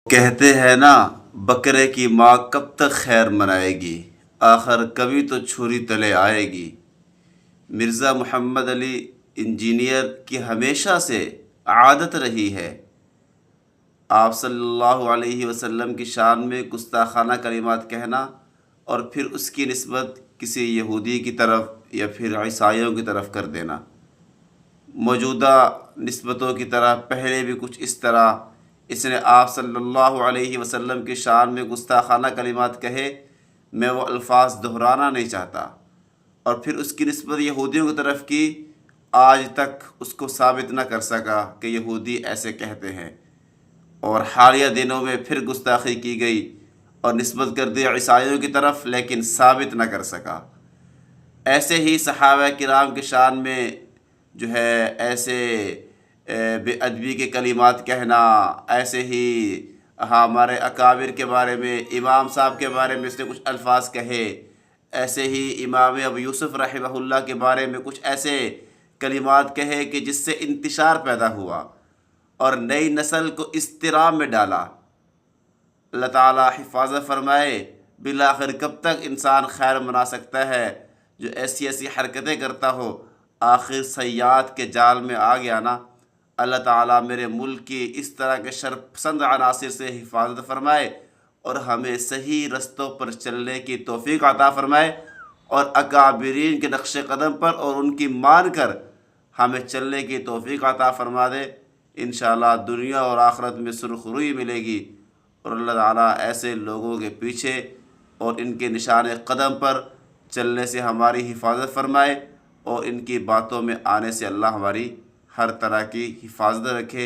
کہتے ہیں نا، بکرے کی ماں کب تک خیر منائے گی، آخر کبھی تو چھری تلے آئے گی۔ مرزا محمد علی انجینئر کی ہمیشہ سے عادت رہی ہے آپ صلی اللہ علیہ وسلم کی شان میں گستاخانہ کلمات کہنا، اور پھر اس کی نسبت کسی یہودی کی طرف یا پھر عیسائیوں کی طرف کر دینا۔ موجودہ نسبتوں کی طرح پہلے بھی کچھ اس طرح اس نے آپ صلی اللہ علیہ وسلم کی شان میں گستاخانہ کلمات کہے، میں وہ الفاظ دہرانا نہیں چاہتا، اور پھر اس کی نسبت یہودیوں کی طرف کی، آج تک اس کو ثابت نہ کر سکا کہ یہودی ایسے کہتے ہیں، اور حالیہ دنوں میں پھر گستاخی کی گئی اور نسبت کر دی عیسائیوں کی طرف، لیکن ثابت نہ کر سکا۔ ایسے ہی صحابہ کرام کی شان میں جو ہے ایسے بے ادبی کے کلمات کہنا، ایسے ہی ہمارے اکابر کے بارے میں، امام صاحب کے بارے میں اس نے کچھ الفاظ کہے، ایسے ہی امام ابو یوسف رحمہ اللہ کے بارے میں کچھ ایسے کلمات کہے کہ جس سے انتشار پیدا ہوا اور نئی نسل کو اضطراب میں ڈالا۔ اللہ تعالیٰ حفاظت فرمائے۔ بالآخر کب تک انسان خیر منا سکتا ہے جو ایسی ایسی حرکتیں کرتا ہو، آخر سیاحت کے جال میں آ گیا نا۔ اللہ تعالیٰ میرے ملک کی اس طرح کے شرپسند عناصر سے حفاظت فرمائے اور ہمیں صحیح رستوں پر چلنے کی توفیق عطا فرمائے، اور اکابرین کے نقش قدم پر اور ان کی مان کر ہمیں چلنے کی توفیق عطا فرما دے۔ انشاءاللہ دنیا اور آخرت میں سرخروئی ملے گی، اور اللہ تعالیٰ ایسے لوگوں کے پیچھے اور ان کے نشان قدم پر چلنے سے ہماری حفاظت فرمائے، اور ان کی باتوں میں آنے سے اللہ ہماری ہر طرح کی حفاظت رکھے۔